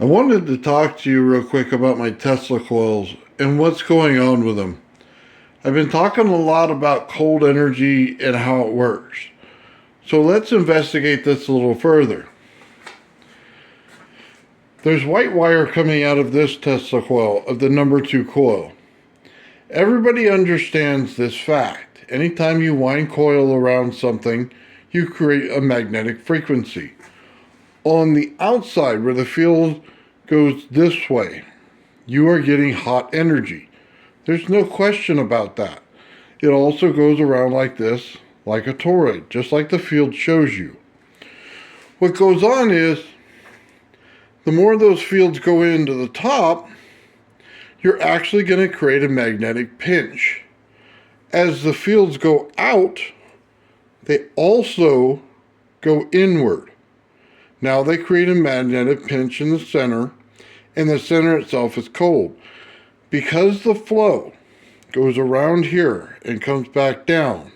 I wanted to talk to you real quick about my Tesla coils and what's going on with them. I've been talking a lot about cold energy and how it works. So let's investigate this a little further. There's white wire coming out of this Tesla coil, of the number 2 coil. Everybody understands this fact. Anytime you wind coil around something, you create a magnetic frequency. On the outside, where the field goes this way, you are getting hot energy. There's no question about that. It also goes around like this, like a toroid, just like the field shows you. What goes on is, the more those fields go into the top, you're actually going to create a magnetic pinch. As the fields go out, they also go inward. Now they create a magnetic pinch in the center, and the center itself is cold. Because the flow goes around here and comes back down,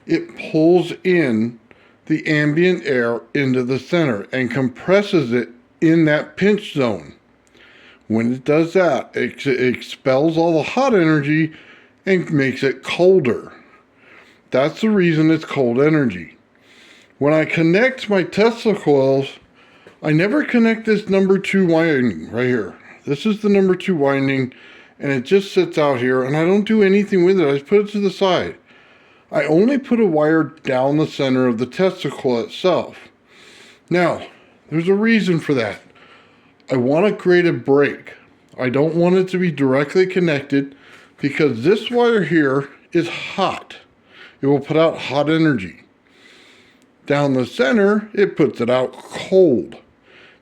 it pulls in the ambient air into the center and compresses it in that pinch zone. When it does that, it expels all the hot energy and makes it colder. That's the reason it's cold energy. When I connect my Tesla coils, I never connect this number 2 winding right here. This is the number 2 winding, and it just sits out here, and I don't do anything with it. I just put it to the side. I only put a wire down the center of the Tesla coil itself. Now, there's a reason for that. I want to create a break. I don't want it to be directly connected because this wire here is hot. It will put out hot energy. Down the center, it puts it out cold.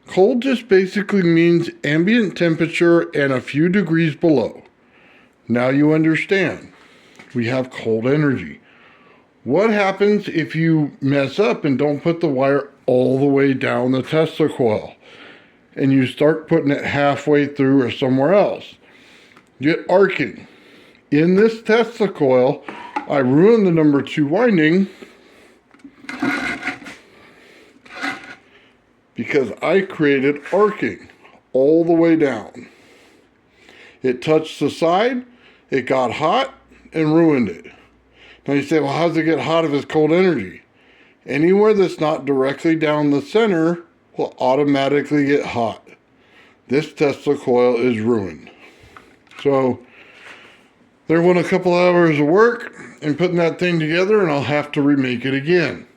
Cold just basically means ambient temperature and a few degrees below. Now you understand. We have cold energy. What happens if you mess up and don't put the wire all the way down the Tesla coil and you start putting it halfway through or somewhere else? You get arcing. In this Tesla coil, I ruined the number 2 winding because I created arcing all the way down. It touched the side, it got hot, and ruined it. Now you say, well, how does it get hot if it's cold energy? Anywhere that's not directly down the center will automatically get hot. This Tesla coil is ruined. So there went a couple hours of work in putting that thing together, and I'll have to remake it again.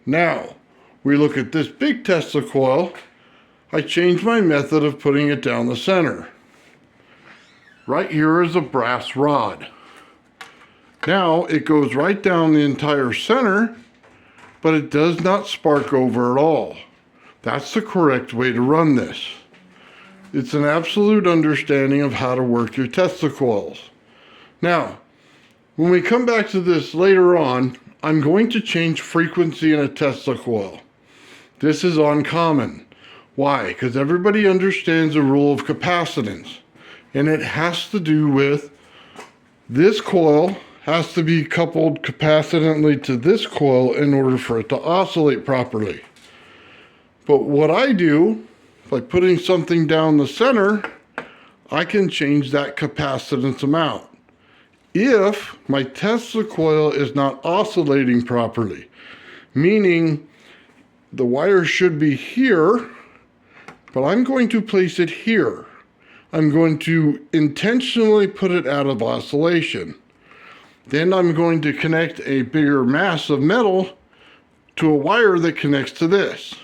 Now, we look at this big Tesla coil. I changed my method of putting it down the center. Right here is a brass rod. Now it goes right down the entire center, but it does not spark over at all. That's the correct way to run this. It's an absolute understanding of how to work your Tesla coils. Now, when we come back to this later on, I'm going to change frequency in a Tesla coil. This is uncommon. Why? Because everybody understands the rule of capacitance. And it has to do with this coil has to be coupled capacitantly to this coil in order for it to oscillate properly. But what I do, by putting something down the center, I can change that capacitance amount. If my Tesla coil is not oscillating properly, meaning the wire should be here, but I'm going to place it here. I'm going to intentionally put it out of oscillation. Then I'm going to connect a bigger mass of metal to a wire that connects to this.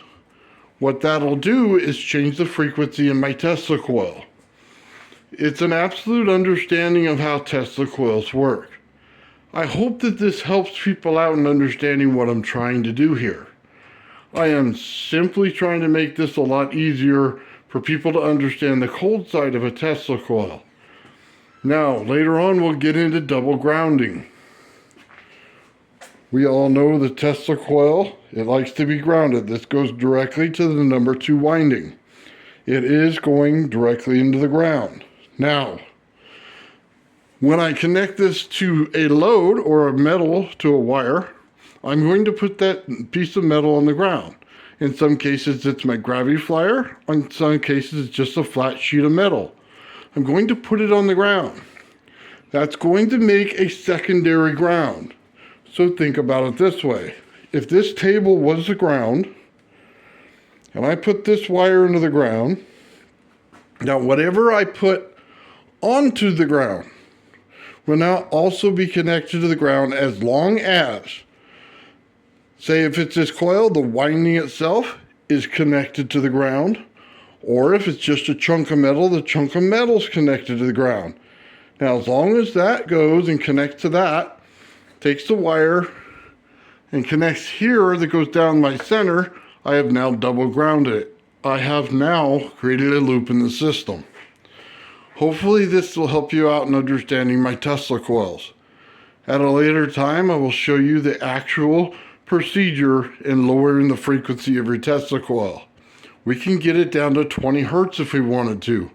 What that'll do is change the frequency in my Tesla coil. It's an absolute understanding of how Tesla coils work. I hope that this helps people out in understanding what I'm trying to do here. I am simply trying to make this a lot easier for people to understand the cold side of a Tesla coil. Now, later on, we'll get into double grounding. We all know the Tesla coil, it likes to be grounded. This goes directly to the number 2 winding. It is going directly into the ground. Now, when I connect this to a load or a metal to a wire, I'm going to put that piece of metal on the ground. In some cases, it's my gravity flyer. In some cases, it's just a flat sheet of metal. I'm going to put it on the ground. That's going to make a secondary ground. So think about it this way. If this table was the ground, and I put this wire into the ground, now whatever I put onto the ground will now also be connected to the ground, as long as, say if it's this coil, the winding itself is connected to the ground, or if it's just a chunk of metal, the chunk of metal is connected to the ground. Now as long as that goes and connects to that, takes the wire and connects here that goes down my center, I have now double grounded it. I have now created a loop in the system. Hopefully this will help you out in understanding my Tesla coils. At a later time, I will show you the actual procedure in lowering the frequency of your Tesla coil. We can get it down to 20 hertz if we wanted to.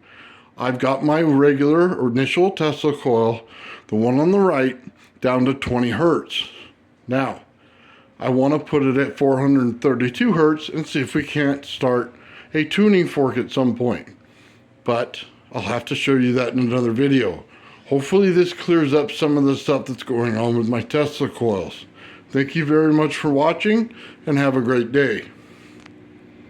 I've got my regular or initial Tesla coil, the one on the right, down to 20 hertz. Now, I want to put it at 432 hertz and see if we can't start a tuning fork at some point. But I'll have to show you that in another video. Hopefully this clears up some of the stuff that's going on with my Tesla coils. Thank you very much for watching, and have a great day.